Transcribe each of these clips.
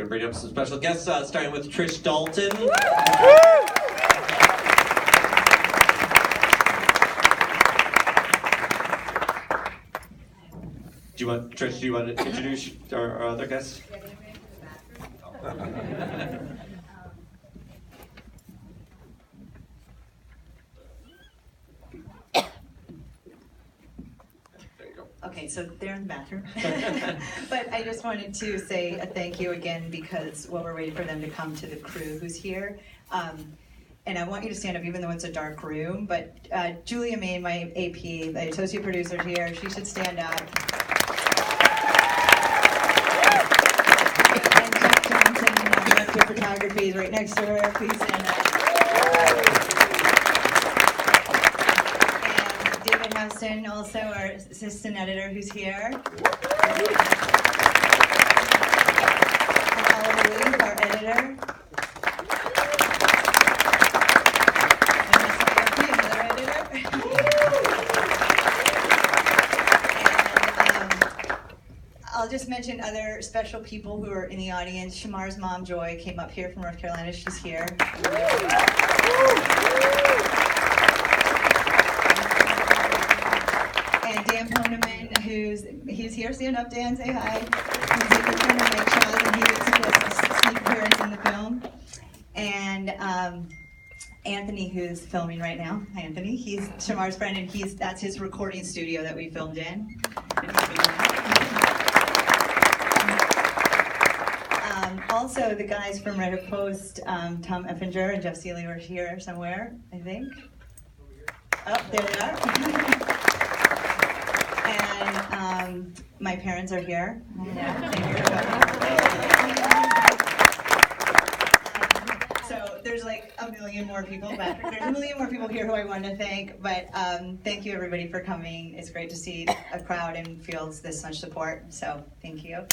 going to bring up some special guests, starting with Trish Dalton. Trish, do you want to introduce our other guests? Okay, so they're in the bathroom. But I just wanted to say a thank you again, because while we're waiting for them to come, to the crew who's here. And I want you to stand up even though it's a dark room, but Julia Main, my AP, the associate producer here, she should stand up. And Jack Johnson, director of photography, is right next to her. Please stand up. And David Houston, also our assistant editor, who's here. And Oliver Williams, our editor. I'll just mention other special people who are in the audience. Shamar's mom, Joy, came up here from North Carolina. She's here. And Dan Poneman, he's here. Stand up, Dan. Say hi. He's a good friend of Mike Chaz, and he was supposed to sneak appearance in the film. And Anthony, who's filming right now. Hi, Anthony. He's Shamar's friend, and that's his recording studio that we filmed in. Also, the guys from Reddit Post, Tom Effinger and Jeff Seeley were here somewhere, I think. Oh, there they are. And my parents are here. So there's like a million more people back. There's a million more people here who I want to thank, but thank you everybody for coming. It's great to see a crowd and feels this much support, so thank you.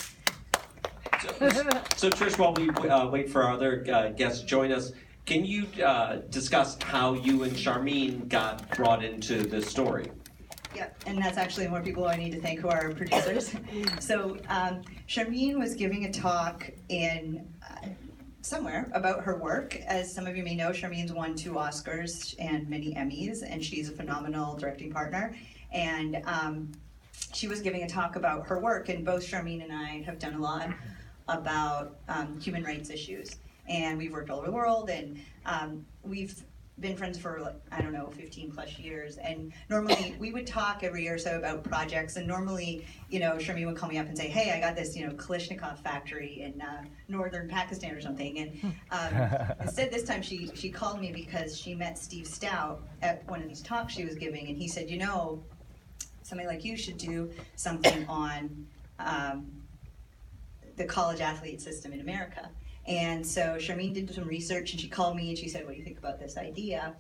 So Trish, while we wait for our other guests to join us, can you discuss how you and Sharmeen got brought into this story? Yeah, and that's actually more people I need to thank who are our producers. So Sharmeen was giving a talk in somewhere about her work. As some of you may know, Sharmeen's won 2 Oscars and many Emmys, and she's a phenomenal directing partner. And she was giving a talk about her work, and both Sharmeen and I have done a lot about human rights issues. And we've worked all over the world, and we've been friends for, 15 plus years. And normally we would talk every year or so about projects, and normally, Sharmeen would call me up and say, hey, I got this, Kalashnikov factory in northern Pakistan or something. And instead this time she called me because she met Steve Stoute at one of these talks she was giving, and he said, somebody like you should do something on the college athlete system in America. And so Sharmeen did some research, and she called me and she said, what do you think about this idea?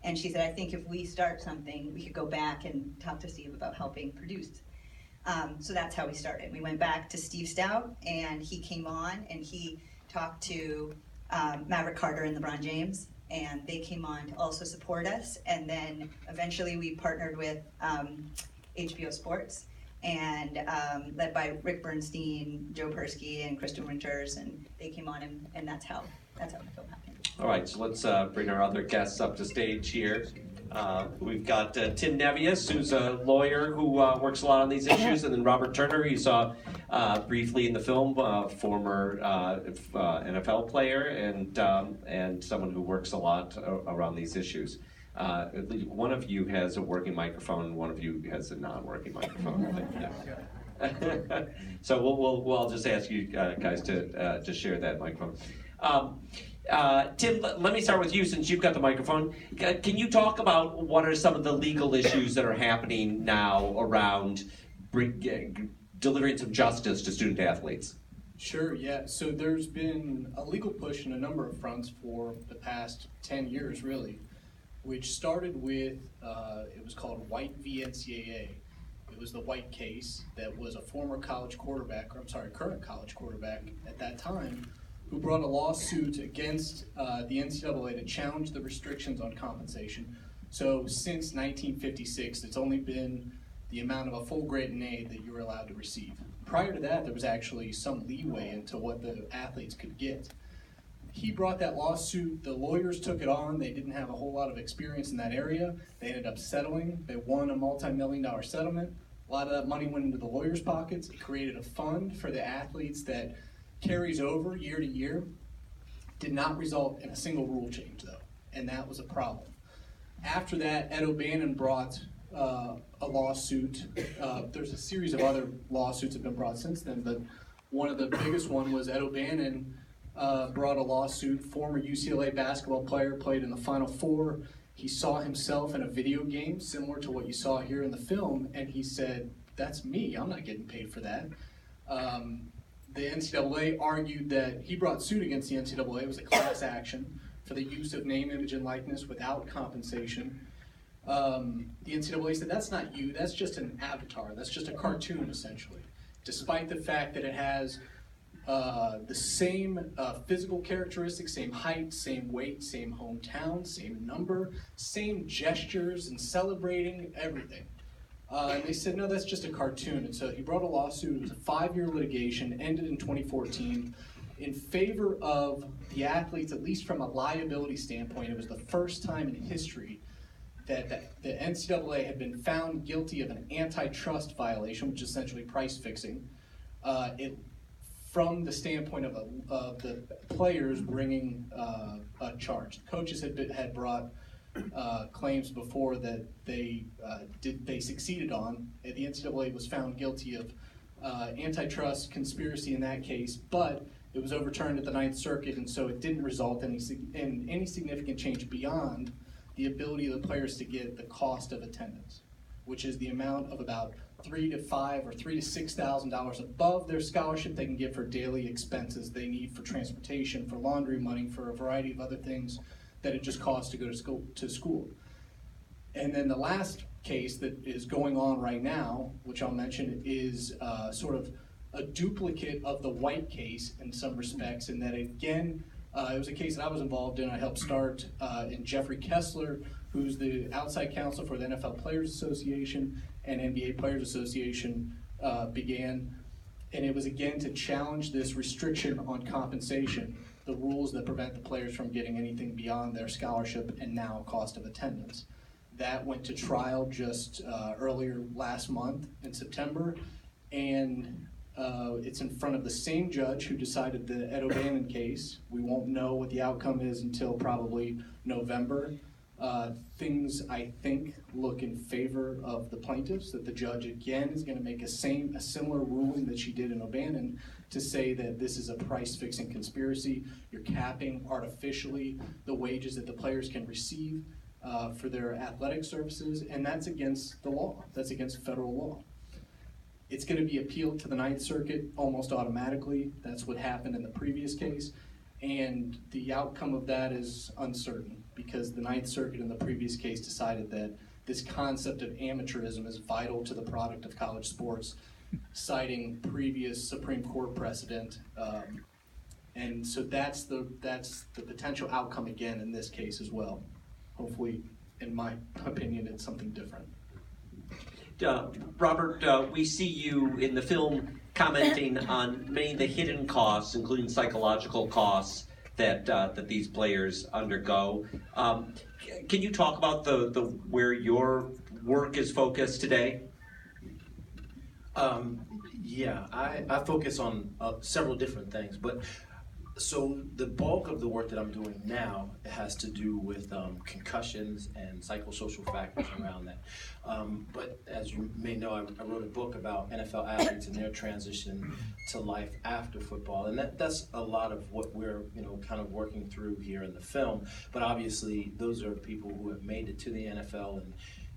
And she said, I think if we start something, we could go back and talk to Steve about helping produce. So that's how we started. We went back to Steve Stoute, and he came on and he talked to Maverick Carter and LeBron James, and they came on to also support us. And then eventually we partnered with HBO Sports, and led by Rick Bernstein, Joe Persky, and Kristen Winters, and they came on, and that's how the film happened. All right, so let's bring our other guests up to stage here. We've got Tim Nevius, who's a lawyer who works a lot on these issues, and then Robert Turner, you saw briefly in the film, former NFL player, and someone who works a lot around these issues. At least one of you has a working microphone, and one of you has a non-working microphone. So we'll just ask you guys to share that microphone. Tim, let me start with you since you've got the microphone. Can you talk about what are some of the legal issues that are happening now around delivering some justice to student athletes? Sure, yeah. So there's been a legal push in a number of fronts for the past 10 years, really, which started with, it was called White v. NCAA. It was the White case that was a former college quarterback, current college quarterback at that time, who brought a lawsuit against the NCAA to challenge the restrictions on compensation. So since 1956, it's only been the amount of a full grade and aid that you were allowed to receive. prior to that, there was actually some leeway into what the athletes could get. He brought that lawsuit, the lawyers took it on, they didn't have a whole lot of experience in that area, they ended up settling, they won a multi-million-dollar settlement, a lot of that money went into the lawyers' pockets, it created a fund for the athletes that carries over year to year, did not result in a single rule change though, and that was a problem. After that, Ed O'Bannon brought a lawsuit. There's a series of other lawsuits that have been brought since then, but one of the biggest one was Ed O'Bannon brought a lawsuit. Former UCLA basketball player, played in the Final Four. He saw himself in a video game similar to what you saw here in the film, and he said, "That's me. I'm not getting paid for that." The NCAA argued that he brought suit against the NCAA. It was a class action for the use of name, image, and likeness without compensation. The NCAA said, "That's not you. That's just an avatar. That's just a cartoon, essentially." Despite the fact that it has the same physical characteristics, same height, same weight, same hometown, same number, same gestures and celebrating, everything. And they said, "No, that's just a cartoon." And so he brought a lawsuit. It was a 5-year litigation, ended in 2014, in favor of the athletes, at least from a liability standpoint. It was the first time in history that the NCAA had been found guilty of an antitrust violation, which is essentially price fixing, from the standpoint of the players bringing a charge. Coaches had brought claims before that they succeeded on. The NCAA was found guilty of antitrust conspiracy in that case, but it was overturned at the Ninth Circuit, and so it didn't result in any significant change beyond the ability of the players to get the cost of attendance, which is the amount of about $3,000 to $5,000 or $3,000 to $6,000 above their scholarship they can get for daily expenses they need for transportation, for laundry money, for a variety of other things that it just costs to go to school. And then the last case that is going on right now, which I'll mention, is sort of a duplicate of the White case in some respects, in that again, it was a case that I was involved in. I helped start, and Jeffrey Kessler, who's the outside counsel for the NFL Players Association and NBA Players Association, began. And it was again to challenge this restriction on compensation, the rules that prevent the players from getting anything beyond their scholarship and now cost of attendance. That went to trial just earlier last month in September, and it's in front of the same judge who decided the Ed O'Bannon case. We won't know what the outcome is until probably November. Things, I think, look in favor of the plaintiffs, that the judge again is going to make a similar ruling that she did in O'Bannon, to say that this is a price-fixing conspiracy. You're capping artificially the wages that the players can receive for their athletic services, and that's against the law. That's against federal law. It's going to be appealed to the Ninth Circuit almost automatically. That's what happened in the previous case, and the outcome of that is uncertain, because the Ninth Circuit in the previous case decided that this concept of amateurism is vital to the product of college sports, citing previous Supreme Court precedent, and so that's the potential outcome again in this case as well. Hopefully, in my opinion, it's something different. Robert, we see you in the film commenting on many of the hidden costs, including psychological costs that these players undergo. Can you talk about the where your work is focused today? Yeah, I focus on several different things, but so the bulk of the work that I'm doing now has to do with concussions and psychosocial factors around that. But as you may know, I wrote a book about NFL athletes and their transition to life after football, and that's a lot of what we're kind of working through here in the film. But obviously, those are people who have made it to the NFL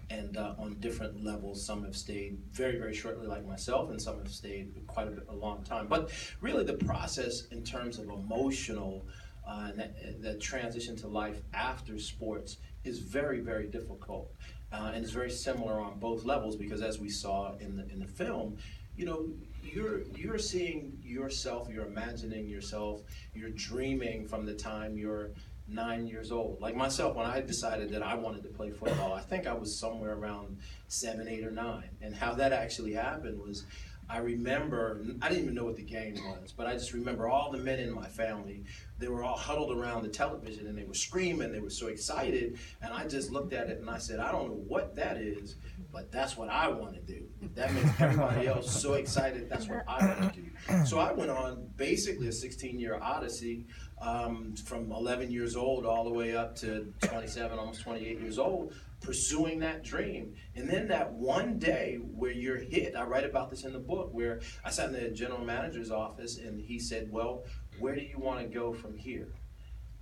and on different levels. Some have stayed very, very shortly like myself, and some have stayed quite a long time. But really the process in terms of emotional and that transition to life after sports is very, very difficult. And it's very similar on both levels, because as we saw in the film, you're seeing yourself, you're imagining yourself, you're dreaming from the time you're 9 years old. Like myself, when I decided that I wanted to play football, I think I was somewhere around 7, 8, or 9. And how that actually happened was I remember, I didn't even know what the game was, but I just remember all the men in my family, they were all huddled around the television and they were screaming, they were so excited, and I just looked at it and I said, I don't know what that is, but that's what I want to do. If that makes everybody else so excited, that's what I want to do. So I went on basically a 16-year odyssey from 11 years old all the way up to 27, almost 28 years old, pursuing that dream. And then that one day where you're hit, I write about this in the book, where I sat in the general manager's office and he said, well, where do you want to go from here?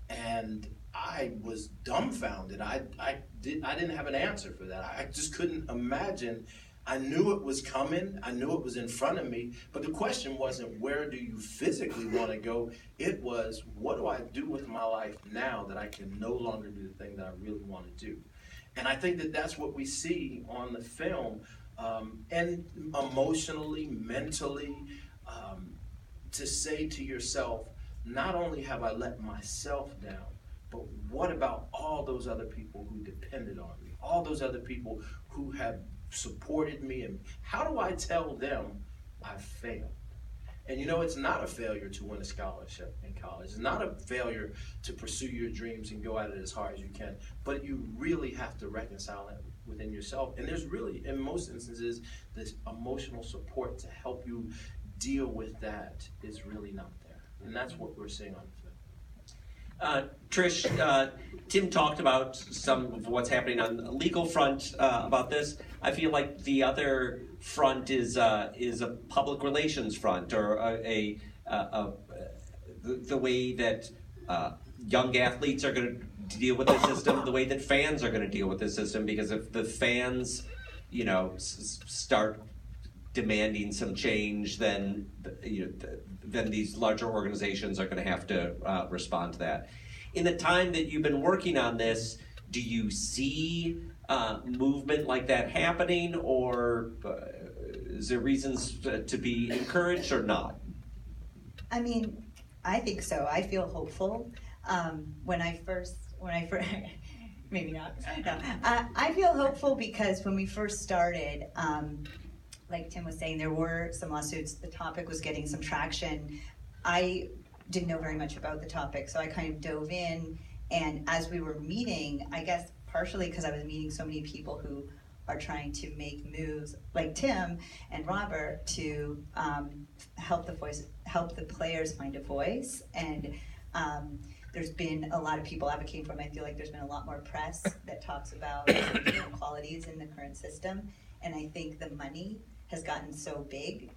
And I was dumbfounded. I didn't have an answer for that. I just couldn't imagine. I knew it was coming. I knew it was in front of me. But the question wasn't, where do you physically want to go? It was, what do I do with my life now that I can no longer do the thing that I really want to do? And I think that that's what we see on the film, and emotionally, mentally, to say to yourself, not only have I let myself down, but what about all those other people who depended on me, all those other people who have supported me, and how do I tell them I failed? And you know, it's not a failure to win a scholarship in college. It's not a failure to pursue your dreams and go at it as hard as you can. But you really have to reconcile that within yourself. And there's really, in most instances, this emotional support to help you deal with that is really not there. And that's what we're seeing on the film. Trish, Tim talked about some of what's happening on the legal front about this. I feel like the other front is a public relations front, or the way that young athletes are going to deal with the system, the way that fans are going to deal with the system. Because if the fans, start demanding some change, then then these larger organizations are going to have to respond to that. In the time that you've been working on this, do you see movement like that happening, or is there reasons to be encouraged or not? I mean, I think so. I feel hopeful. When I first, maybe not. No, I feel hopeful because when we first started, like Tim was saying, there were some lawsuits. The topic was getting some traction. I didn't know very much about the topic, so I kind of dove in. And as we were meeting, I guess partially because I was meeting so many people who are trying to make moves, like Tim and Robert, to help the players find a voice. And there's been a lot of people advocating for them. I feel like there's been a lot more press that talks about inequalities in the current system. And I think the money has gotten so big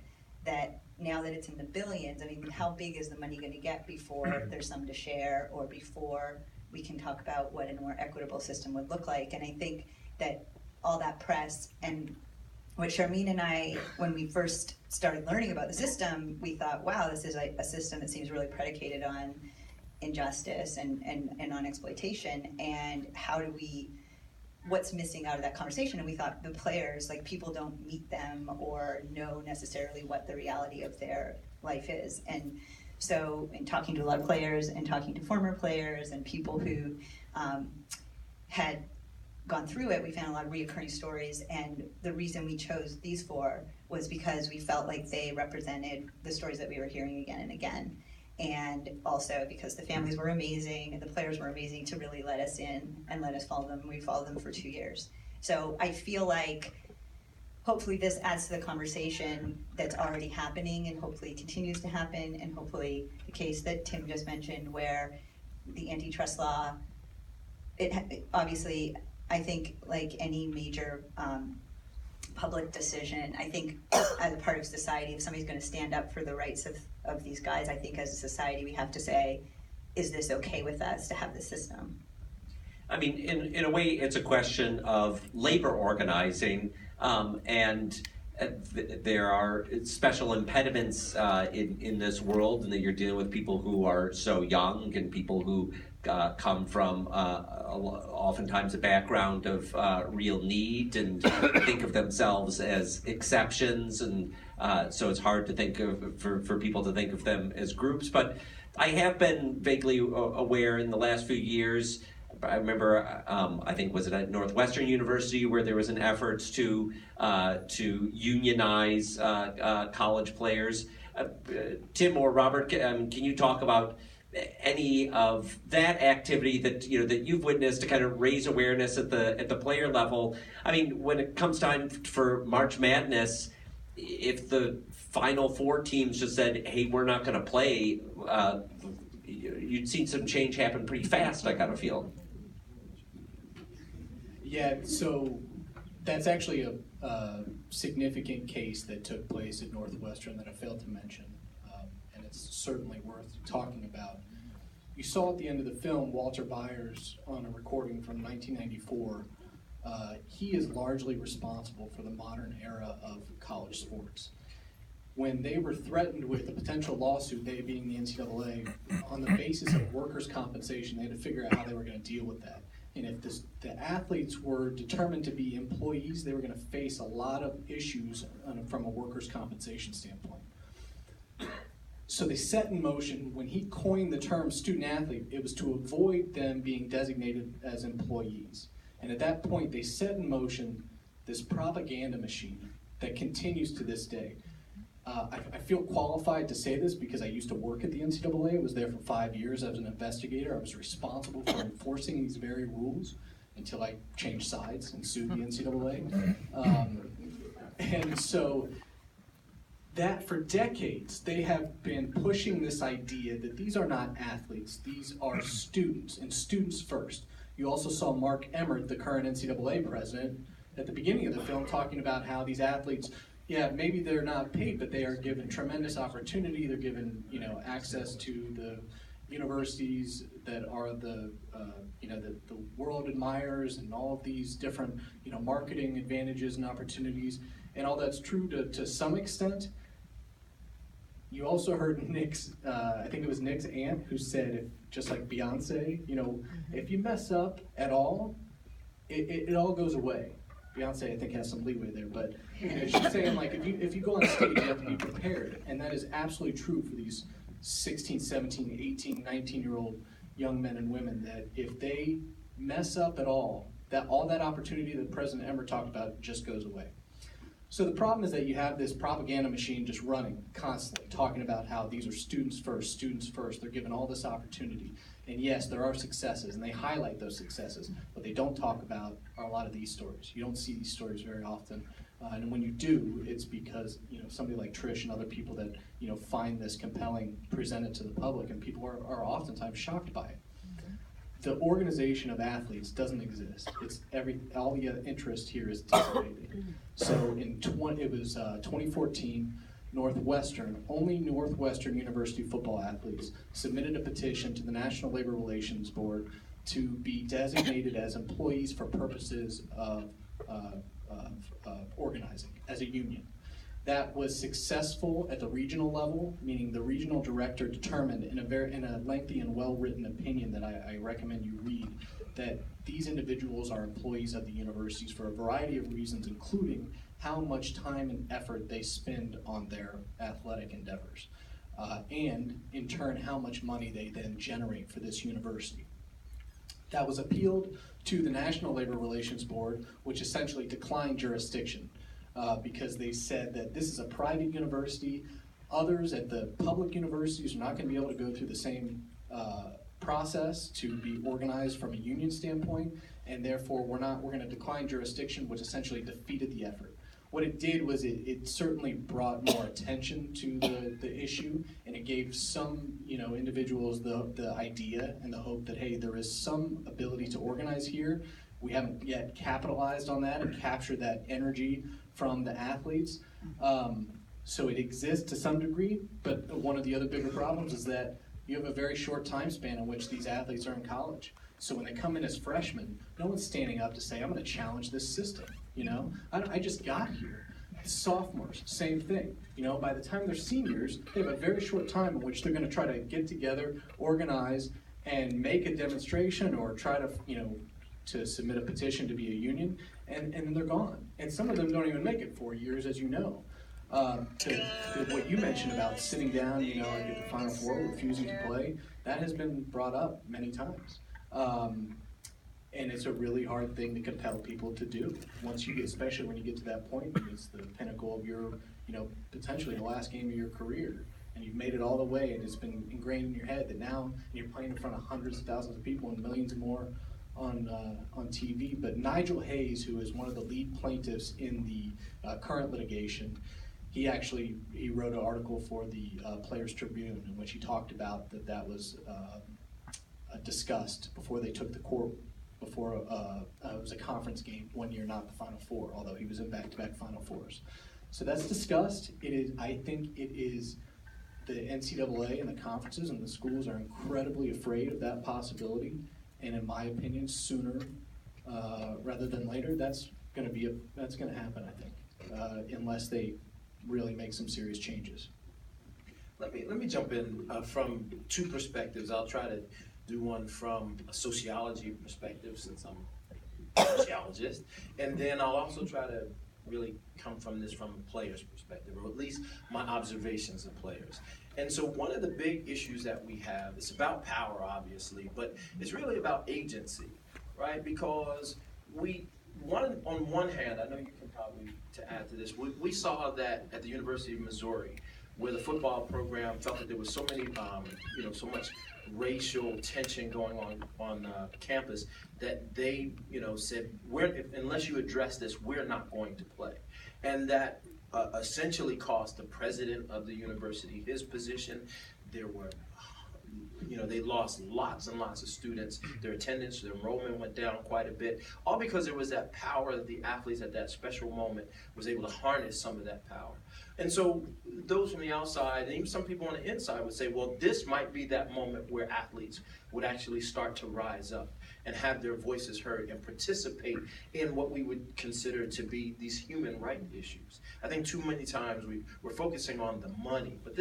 that now that it's in the billions, I mean, how big is the money going to get before there's some to share, or before we can talk about what a more equitable system would look like? And I think that all that press, and what Sharmeen and I, when we first started learning about the system, we thought, wow, this is a system that seems really predicated on injustice and on exploitation, and what's missing out of that conversation? And we thought the players, like, people don't meet them or know necessarily what the reality of their life is. And so in talking to a lot of players and talking to former players and people who had gone through it, we found a lot of reoccurring stories. And the reason we chose these four was because we felt like they represented the stories that we were hearing again and again. And also because the families were amazing and the players were amazing to really let us in and let us follow them. We followed them for 2 years. So I feel like hopefully this adds to the conversation that's already happening, and hopefully continues to happen, and hopefully the case that Tim just mentioned where the antitrust law, obviously, I think like any major public decision, I think as a part of society, if somebody's going to stand up for the rights of these guys, I think as a society we have to say, is this okay with us to have this system? I mean, in a way, it's a question of labor organizing, and there are special impediments in this world, and that you're dealing with people who are so young and people who come from oftentimes a background of real need and think of themselves as exceptions, and so it's hard to think of for people to think of them as groups. But I have been vaguely aware in the last few years I remember, I think, was it at Northwestern University where there was an effort to unionize college players. Tim or Robert, can you talk about any of that activity that that you've witnessed to kind of raise awareness at the player level? I mean, when it comes time for March Madness, if the Final Four teams just said, "Hey, we're not going to play," you'd seen some change happen pretty fast. I kind of feel. Yeah, so that's actually a significant case that took place at Northwestern that I failed to mention, and it's certainly worth talking about. You saw at the end of the film Walter Byers on a recording from 1994. He is largely responsible for the modern era of college sports. When they were threatened with a potential lawsuit, they being the NCAA, on the basis of workers' compensation, they had to figure out how they were going to deal with that. And if the athletes were determined to be employees, they were going to face a lot of issues from a workers' compensation standpoint. So they set in motion, when he coined the term student athlete, it was to avoid them being designated as employees. And at that point, they set in motion this propaganda machine that continues to this day. I feel qualified to say this because I used to work at the NCAA. I was there for 5 years as an investigator. I was responsible for enforcing these very rules until I changed sides and sued the NCAA. And so that for decades, they have been pushing this idea that these are not athletes, these are students, and students first. You also saw Mark Emmert, the current NCAA president, at the beginning of the film talking about how these athletes, yeah, maybe they're not paid, but they are given tremendous opportunity. They're given, access to the universities that are the world admires, and all of these different, marketing advantages and opportunities. And all that's true to some extent. You also heard Nick's, I think it was Nick's aunt who said, just like Beyonce, if you mess up at all, it all goes away. Beyonce, I think, has some leeway there, but she's saying, like, if you go on stage, you have to be prepared, and that is absolutely true for these 16, 17, 18, 19-year-old young men and women, that if they mess up at all that opportunity that President Emmert talked about just goes away. So the problem is that you have this propaganda machine just running constantly, talking about how these are students first, they're given all this opportunity. And yes, there are successes, and they highlight those successes. What they don't talk about are a lot of these stories. You don't see these stories very often. And when you do, it's because somebody like Trish and other people that find this compelling, present it to the public, and people are oftentimes shocked by it. The organization of athletes doesn't exist. It's all the interest here is dissipated. So in 2014, only Northwestern University football athletes submitted a petition to the National Labor Relations Board to be designated as employees for purposes of organizing as a union. That was successful at the regional level, meaning the regional director determined in a lengthy and well-written opinion that I recommend you read, that these individuals are employees of the universities for a variety of reasons, including how much time and effort they spend on their athletic endeavors, and in turn how much money they then generate for this university. That was appealed to the National Labor Relations Board, which essentially declined jurisdiction. Because they said that this is a private university. Others at the public universities are not going to be able to go through the same process to be organized from a union standpoint, and therefore we're going to decline jurisdiction, which essentially defeated the effort. What it did was it certainly brought more attention to the issue, and it gave some individuals the idea and the hope that, hey, there is some ability to organize here. We haven't yet capitalized on that and captured that energy from the athletes. So it exists to some degree, but one of the other bigger problems is that you have a very short time span in which these athletes are in college. So when they come in as freshmen, no one's standing up to say, I'm going to challenge this system. I just got here. Sophomores, same thing. By the time they're seniors, they have a very short time in which they're going to try to get together, organize, and make a demonstration, or try to, to submit a petition to be a union, and then they're gone. And some of them don't even make it 4 years, as you know. To what you mentioned about sitting down, like at the Final Four, refusing to play, that has been brought up many times. And it's a really hard thing to compel people to do. Once you get, especially when you get to that point, it's the pinnacle of your, potentially the last game of your career. And you've made it all the way, and it's been ingrained in your head that now you're playing in front of hundreds of thousands of people and millions more on TV. But Nigel Hayes, who is one of the lead plaintiffs in the current litigation, he wrote an article for the Players Tribune in which he talked about that was discussed before they took the court, before it was a conference game 1 year, not the Final Four, although he was in back-to-back Final Fours. So that's discussed. I think it is the NCAA and the conferences and the schools are incredibly afraid of that possibility. And in my opinion, sooner rather than later, that's going to happen, I think, unless they really make some serious changes. Let me jump in from two perspectives. I'll try to do one from a sociology perspective, since I'm a sociologist, and then I'll also try to really come from this from a player's perspective, or at least my observations of players. And so one of the big issues that we have, it's about power, obviously, but it's really about agency, right? Because on one hand, I know you can probably to add to this, we saw that at the University of Missouri, where the football program felt that there was so much racial tension going on campus that they, said, unless you address this, we're not going to play. And that essentially cost the president of the university his position. There were, they lost lots and lots of students. Their attendance, their enrollment went down quite a bit, all because there was that power that the athletes at that special moment was able to harness some of that power. And so those from the outside, and even some people on the inside would say, well, this might be that moment where athletes would actually start to rise up and have their voices heard and participate in what we would consider to be these human rights issues. I think too many times we're focusing on the money, but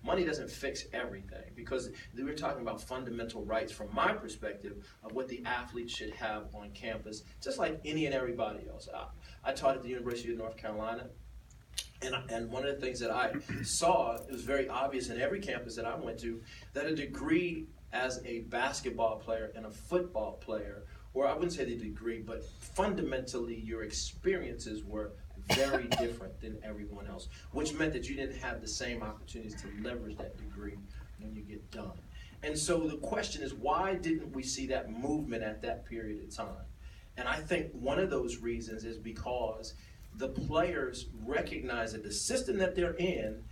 money doesn't fix everything, because we're talking about fundamental rights from my perspective of what the athletes should have on campus, just like any and everybody else. I taught at the University of North Carolina. And one of the things that I saw, it was very obvious in every campus that I went to, that a degree as a basketball player and a football player, or I wouldn't say the degree, but fundamentally your experiences were very different than everyone else, which meant that you didn't have the same opportunities to leverage that degree when you get done. And so the question is, why didn't we see that movement at that period of time? And I think one of those reasons is because the players recognize that the system that they're in,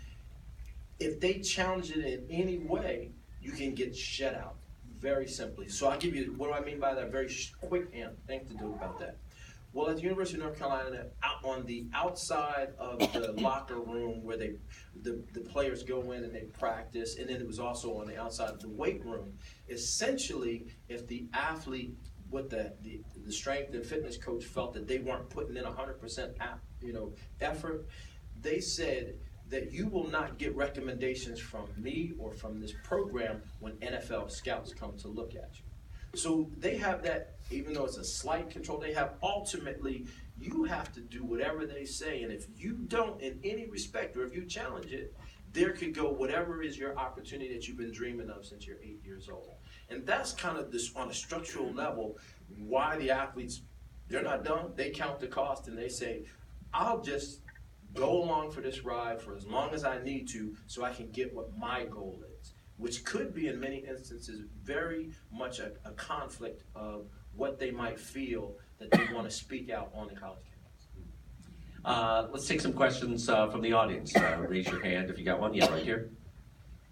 if they challenge it in any way, you can get shut out, very simply. So I'll give you, what do I mean by that? Very quick thing to do about that. Well, at the University of North Carolina, out on the outside of the locker room where the players go in and they practice, and then it was also on the outside of the weight room, essentially, if the athlete what the strength and fitness coach felt that they weren't putting in 100% effort, they said that you will not get recommendations from me or from this program when NFL scouts come to look at you. So they have that, even though it's a slight control, they have ultimately, you have to do whatever they say, and if you don't in any respect, or if you challenge it, there could go whatever is your opportunity that you've been dreaming of since you're 8 years old. And that's kind of this, on a structural level, why the athletes, they're not done. They count the cost and they say, I'll just go along for this ride for as long as I need to so I can get what my goal is, which could be in many instances very much a conflict of what they might feel that they want to speak out on the college campus. Let's take some questions from the audience. Raise your hand if you got one. Yeah, right here.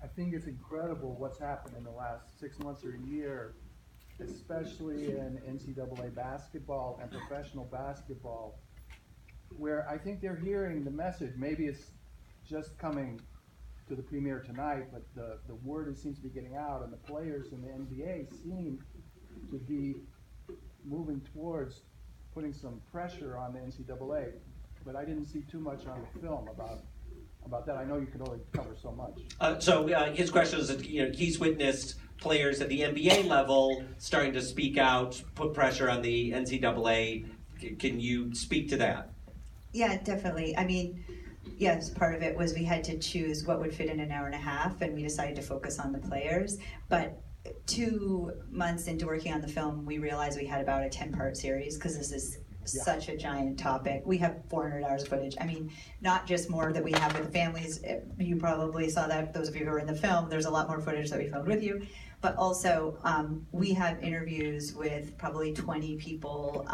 I think it's incredible what's happened in the last 6 months or a year, especially in NCAA basketball and professional basketball, where I think they're hearing the message. Maybe it's just coming to the premiere tonight, but the word seems to be getting out, and the players in the NBA seem to be moving towards putting some pressure on the NCAA. But I didn't see too much on the film about that. I know you can only cover so much. So his question is that he's witnessed players at the NBA level starting to speak out, put pressure on the NCAA. Can you speak to that? Yeah, definitely. I mean, yes, part of it was we had to choose what would fit in an hour and a half, and we decided to focus on the players. But 2 months into working on the film, we realized we had about a 10-part series because this is such a giant topic. We have 400 hours of footage. I mean, not just more that we have with the families. You probably saw that, those of you who were in the film, there's a lot more footage that we filmed with you. But also, we have interviews with probably 20 people,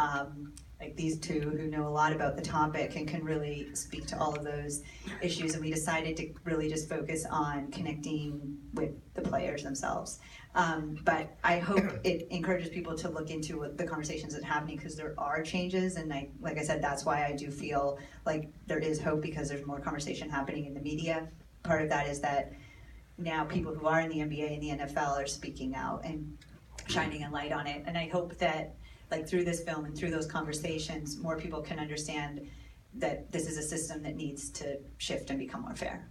like these two who know a lot about the topic and can really speak to all of those issues. And we decided to really just focus on connecting with the players themselves. But I hope it encourages people to look into what the conversations that are happening, because there are changes, and like I said, that's why I do feel like there is hope, because there's more conversation happening in the media. Part of that is that now people who are in the NBA and the NFL are speaking out and shining a light on it. And I hope that, like, through this film and through those conversations, more people can understand that this is a system that needs to shift and become more fair.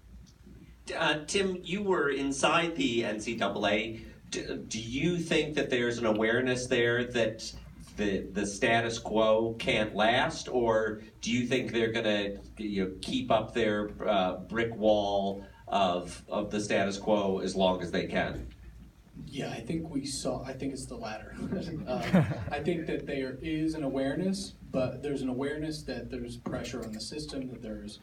Tim, you were inside the NCAA. Do you think that there's an awareness there that the status quo can't last, or do you think they're going to keep up their brick wall of the status quo as long as they can? Yeah, I think it's the latter. I think that there is an awareness, but there's an awareness that there's pressure on the system, that there's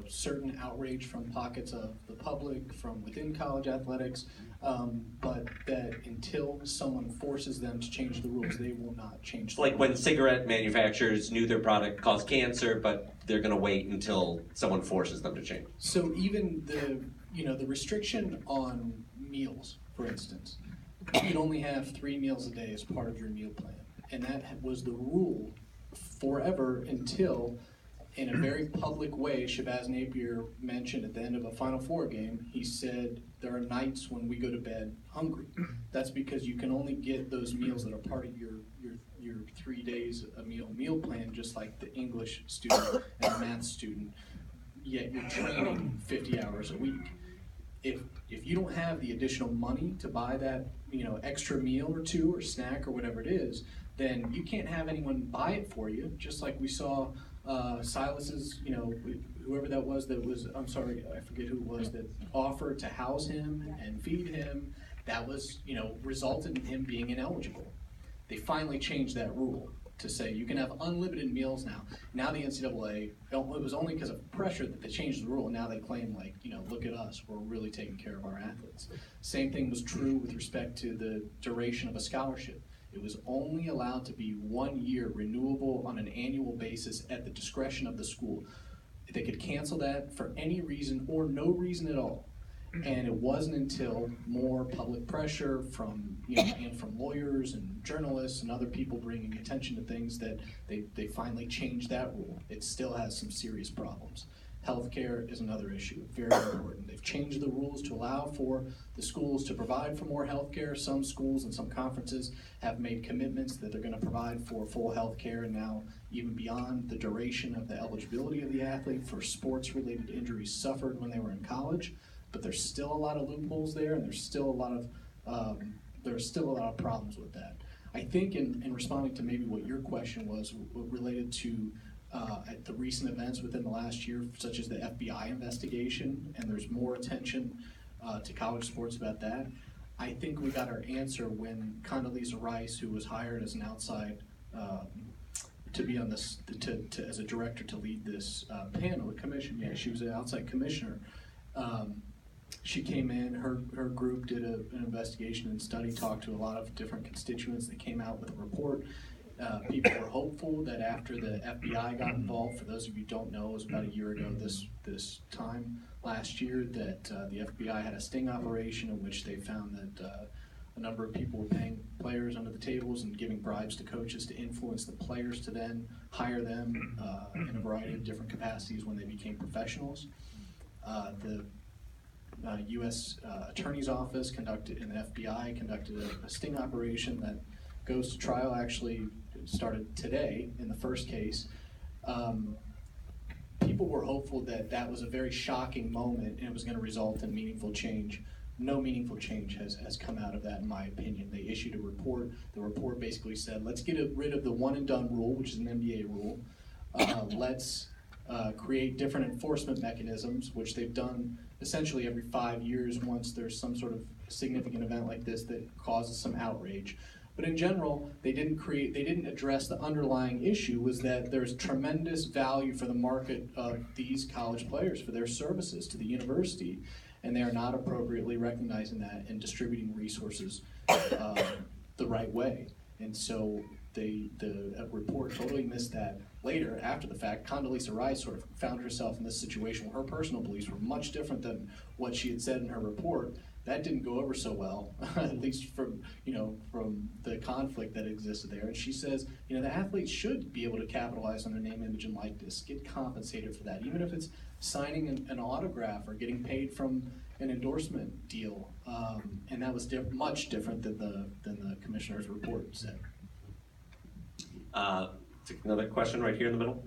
certain outrage from pockets of the public, from within college athletics, but that until someone forces them to change the rules, they will not change the rules. Like when cigarette manufacturers knew their product caused cancer, but they're going to wait until someone forces them to change. So even the restriction on meals, for instance, you can only have 3 meals a day as part of your meal plan, and that was the rule forever until, in a very public way, Shabazz Napier mentioned at the end of a Final Four game, he said, there are nights when we go to bed hungry. That's because you can only get those meals that are part of your 3 days a meal plan, just like the English student and the math student, yet you're training 50 hours a week. If you don't have the additional money to buy that extra meal or two or snack or whatever it is, then you can't have anyone buy it for you, just like we saw Silas's, whoever that was, I'm sorry, I forget who it was, that offered to house him and feed him. That was, resulted in him being ineligible. They finally changed that rule to say you can have unlimited meals now. Now the NCAA, it was only because of pressure that they changed the rule, and now they claim, look at us, we're really taking care of our athletes. Same thing was true with respect to the duration of a scholarship. It was only allowed to be 1 year, renewable on an annual basis at the discretion of the school. They could cancel that for any reason or no reason at all. And it wasn't until more public pressure from lawyers and journalists and other people bringing attention to things that they finally changed that rule. It still has some serious problems. Healthcare is another issue, very important. They've changed the rules to allow for the schools to provide for more healthcare. Some schools and some conferences have made commitments that they're going to provide for full healthcare, and now even beyond the duration of the eligibility of the athlete for sports-related injuries suffered when they were in college. But there's still a lot of loopholes there, and there's still a lot of problems with that. I think in responding to maybe what your question was related to at the recent events within the last year, such as the FBI investigation, and there's more attention to college sports about that. I think we got our answer when Condoleezza Rice, who was hired as an outside to be on this, as a director to lead this panel, the commission. Yeah, she was an outside commissioner. She came in, her group did an investigation and study, talked to a lot of different constituents. They came out with a report. People were hopeful that after the FBI got involved, for those of you who don't know, it was about a year ago this time last year, that the FBI had a sting operation in which they found that a number of people were paying players under the tables and giving bribes to coaches to influence the players to then hire them in a variety of different capacities when they became professionals. The U.S. Attorney's Office and the FBI conducted a sting operation that goes to trial. Actually started today in the first case. People were hopeful that that was a very shocking moment and it was going to result in meaningful change. No meaningful change has come out of that, in my opinion. They issued a report. The report basically said, let's get rid of the one and done rule, which is an NBA rule. Let's create different enforcement mechanisms, which they've done essentially every 5 years once there's some sort of significant event like this that causes some outrage. But in general, they didn't address the underlying issue, was that there's tremendous value for the market of these college players for their services to the university, and they are not appropriately recognizing that and distributing resources the right way. And so the report totally missed that. Later, after the fact, Condoleezza Rice sort of found herself in this situation where her personal beliefs were much different than what she had said in her report. That didn't go over so well, at least from the conflict that existed there. And she says, the athletes should be able to capitalize on their name, image, and likeness, get compensated for that, even if it's signing an autograph or getting paid from an endorsement deal. And that was much different than the commissioner's report said. Take another question right here in the middle.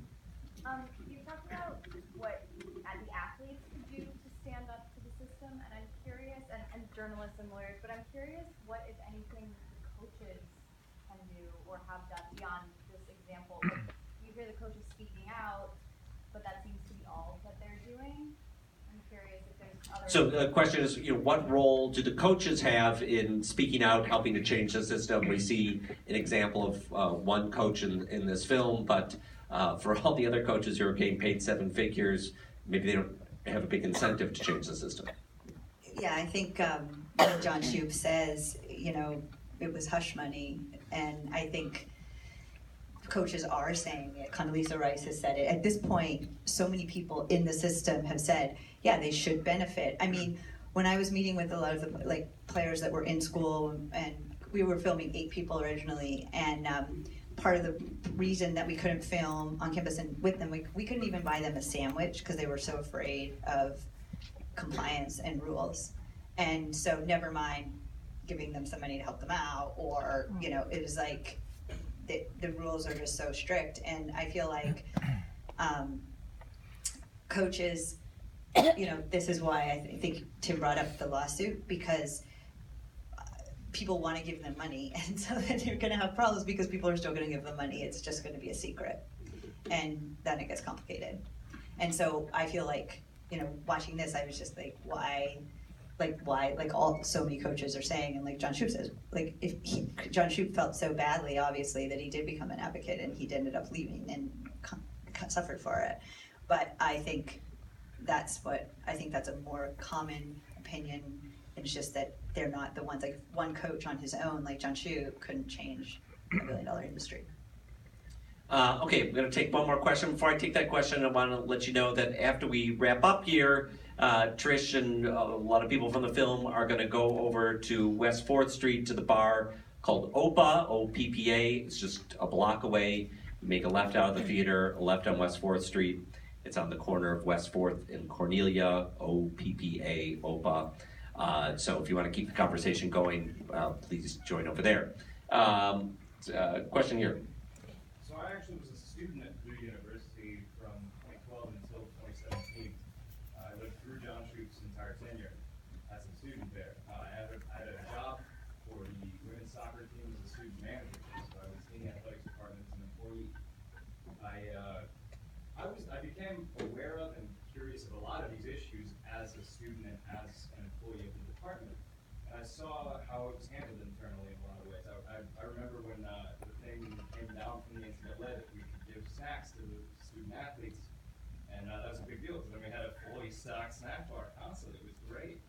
You talked about what the athletes could do to stand up to the system, and I'm curious, and journalists and lawyers, but I'm curious what, if anything, the coaches can do or have done beyond this example. You hear the coaches speaking out, but that seems to be all that they're doing. I'm curious if there's other... So the question is, what role do the coaches have in speaking out, helping to change the system? We see an example of one coach in this film, but for all the other coaches who are getting paid 7 figures, maybe they don't have a big incentive to change the system. Yeah, I think when John Shoop says, it was hush money, and I think coaches are saying it. Condoleezza Rice has said it. At this point, so many people in the system have said, yeah, they should benefit. I mean, when I was meeting with a lot of the players that were in school, and we were filming 8 people originally, and part of the reason that we couldn't film on campus and with them, we couldn't even buy them a sandwich because they were so afraid of compliance and rules. And so never mind giving them some money to help them out, or, it was like, the rules are just so strict. And I feel like coaches, this is why I think Tim brought up the lawsuit, because people want to give them money, and so then you're going to have problems because people are still going to give them money. It's just going to be a secret, and then it gets complicated. And so I feel like, watching this, I was just like, why, so many coaches are saying, and like John Shoop says, John Shoop felt so badly, obviously, that he did become an advocate, and he ended up leaving and suffered for it. But I think that's a more common opinion. It's just that they're not the ones, like one coach on his own, like John Shoop, couldn't change a $1 billion industry. Okay, I'm going to take one more question. Before I take that question, I want to let you know that after we wrap up here, Trish and a lot of people from the film are going to go over to West 4th Street to the bar called OPA, O-P-P-A. It's just a block away. You make a left out of the theater, a left on West 4th Street. It's on the corner of West 4th and Cornelia, O-P-P-A, OPA. So if you want to keep the conversation going, please join over there. Question here. So I actually was a student at Baylor University from 2012 until 2017. I lived through John Shoop's entire tenure as a student there. I had a job for the women's soccer team as a student manager, so I was in the athletics department as an employee. I became aware of and curious of a lot of these issues as a student and as an employee of the department. And I saw how it was handled internally in a lot of ways. I remember when the thing came down from the NCAA that we could give snacks to the student athletes, and that was a big deal because then we had a fully stocked snack bar constantly. It was great.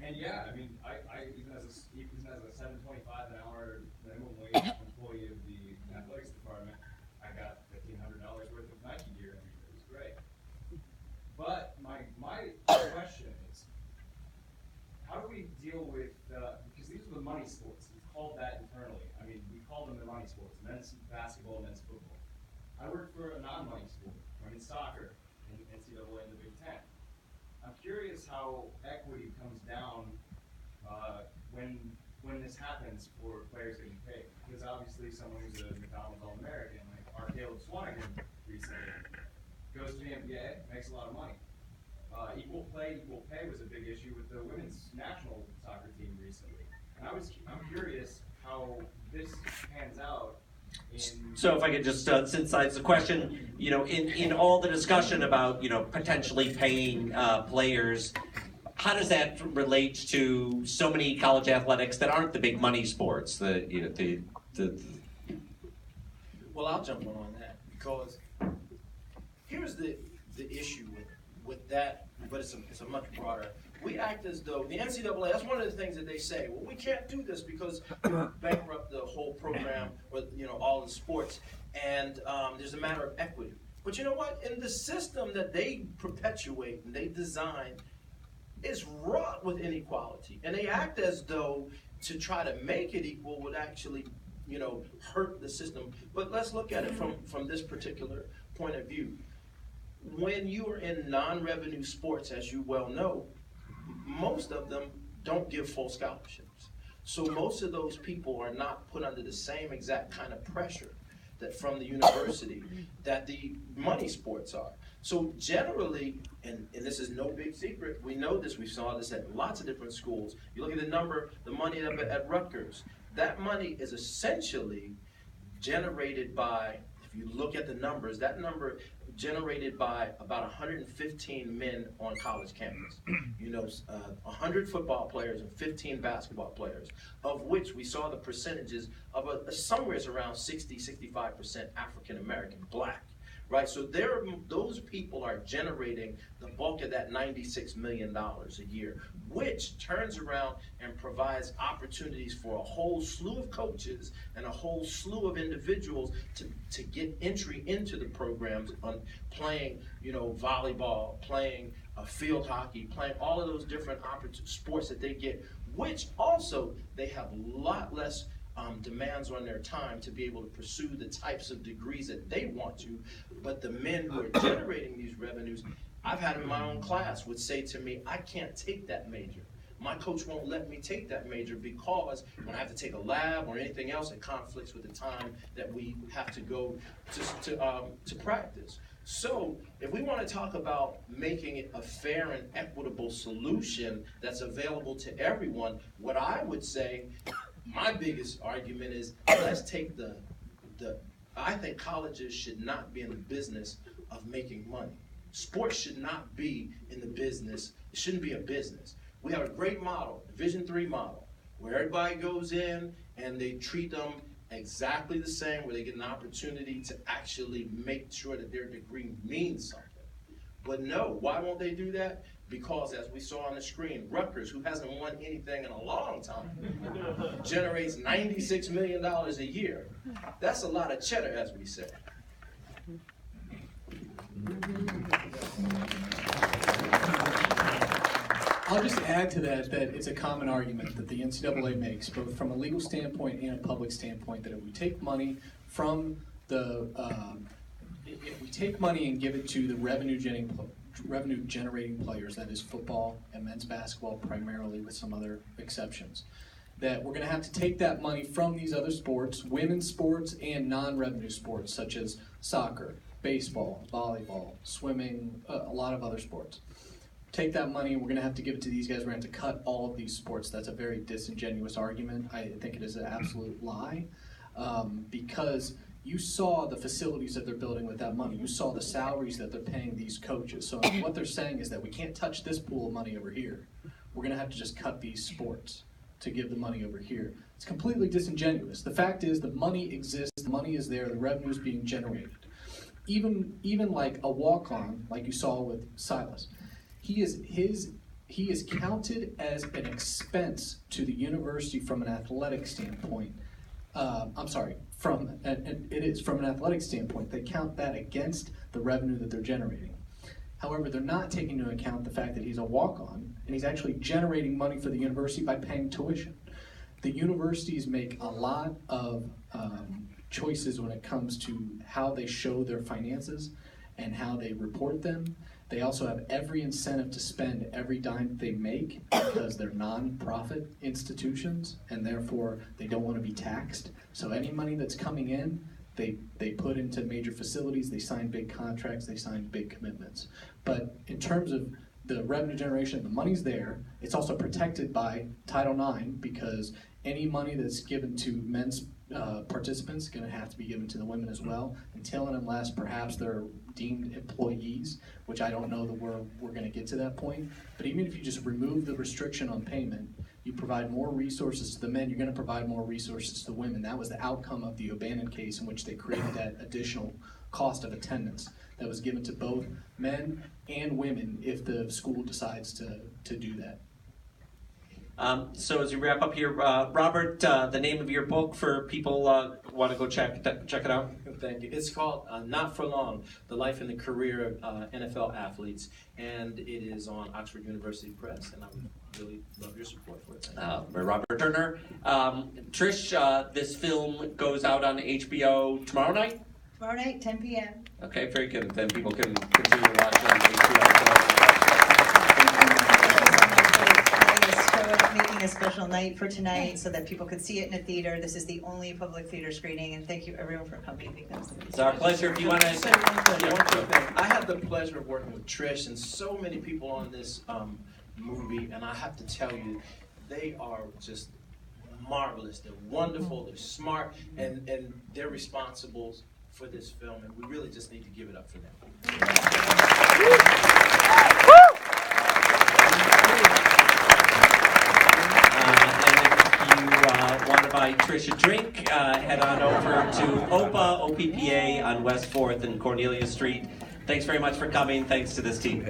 And yeah, I mean, I even as a $7.25 an hour minimum wage employee of the athletics department, I got $1,500 worth of Nike gear every year. It was great. But my question is, how do we deal with, because these are the money sports, we called that internally. I mean, we call them the money sports, men's basketball, men's football. I work for a non-money sport, women's soccer, in NCAA and the Big Ten. I'm curious how equity comes down when this happens for players getting paid. Because obviously someone who's a McDonald's All-American, like our Caleb Swanigan recently, goes to the NBA, makes a lot of money. Equal pay was a big issue with the women's national soccer team recently. And I'm curious how this pans out. So if I could just synthesize the question, in all the discussion about, potentially paying players, how does that relate to so many college athletics that aren't the big money sports? Well, I'll jump on that because here's the issue with that, but it's a much broader. We act as though the NCAA, that's one of the things that they say, well, we can't do this because it would bankrupt the whole program or, all the sports. And there's a matter of equity. But you know what? In the system that they perpetuate and they design, it's wrought with inequality. And they act as though to try to make it equal would actually, hurt the system. But let's look at it from this particular point of view. When you are in non-revenue sports, as you well know, most of them don't give full scholarships. So most of those people are not put under the same exact kind of pressure that from the university that the money sports are. So generally, and this is no big secret, we know this, we saw this at lots of different schools. You look at the money at Rutgers, that money is essentially generated by, if you look at the numbers, that number generated by about 115 men on college campus. 100 football players and 15 basketball players, of which we saw the percentages of somewhere around 60-65% African American, black. Right, so those people are generating the bulk of that $96 million a year, which turns around and provides opportunities for a whole slew of coaches and a whole slew of individuals to get entry into the programs on playing, volleyball, playing field hockey, playing all of those different sports that they get, which also they have a lot less demands on their time to be able to pursue the types of degrees that they want to. But the men who are generating these revenues, I've had in my own class, would say to me, I can't take that major. My coach won't let me take that major because when I have to take a lab or anything else, it conflicts with the time that we have to go to practice. So if we want to talk about making it a fair and equitable solution that's available to everyone, what I would say, my biggest argument is, let's take I think colleges should not be in the business of making money. Sports should not be in the business. It shouldn't be a business. We have a great model, Division III model, where everybody goes in and they treat them exactly the same, where they get an opportunity to actually make sure that their degree means something. But no, why won't they do that? Because as we saw on the screen, Rutgers, who hasn't won anything in a long time, generates $96 million a year. That's a lot of cheddar, as we say. I'll just add to that it's a common argument that the NCAA makes, both from a legal standpoint and a public standpoint, that if we take money from if we take money and give it to the revenue-generating players, that is football and men's basketball primarily, with some other exceptions, that we're going to have to take that money from these other sports, women's sports and non-revenue sports, such as soccer, baseball, volleyball, swimming, a lot of other sports. Take that money and we're going to have to give it to these guys. We're going to have to cut all of these sports. That's a very disingenuous argument. I think it is an absolute lie, because you saw the facilities that they're building with that money. You saw the salaries that they're paying these coaches. So what they're saying is that we can't touch this pool of money over here. We're going to have to just cut these sports to give the money over here. It's completely disingenuous. The fact is the money exists, the money is there, the revenue is being generated. Even like a walk-on, like you saw with Silas, he is counted as an expense to the university from an athletic standpoint. It is from an athletic standpoint. They count that against the revenue that they're generating. However, they're not taking into account the fact that he's a walk-on, and he's actually generating money for the university by paying tuition. The universities make a lot of choices when it comes to how they show their finances and how they report them. They also have every incentive to spend every dime they make because they're non-profit institutions, and therefore they don't want to be taxed. So any money that's coming in, they put into major facilities, they sign big contracts, they sign big commitments. But in terms of the revenue generation, the money's there. It's also protected by Title IX because Any money that's given to men's participants is going to have to be given to the women as well, until and unless perhaps they're deemed employees, which I don't know that we're going to get to that point. But even if you just remove the restriction on payment, you provide more resources to the men, you're going to provide more resources to the women. That was the outcome of the O'Bannon case, in which they created that additional cost of attendance that was given to both men and women if the school decides to do that. So as we wrap up here, Robert, the name of your book for people want to go check it out? Thank you. It's called Not For Long, The Life and the Career of NFL Athletes, and it is on Oxford University Press, and I would really love your support for it. By Robert Turner. Trish, this film goes out on HBO tomorrow night? Tomorrow night, 10 p.m. Okay, very good. Then people can continue to watch on HBO. Making a special night for tonight so that people could see it in a theater. This is the only public theater screening, and thank you everyone for coming, because It's our pleasure. If you want to say one quick thing. I had the pleasure of working with Trish and so many people on this movie, and I have to tell you, they are just marvelous. They're wonderful. They're smart, and they're responsible for this film, and we really just need to give it up for them. Want to buy Trish a drink, head on over to OPPA on West 4th and Cornelia Street. Thanks very much for coming. Thanks to this team.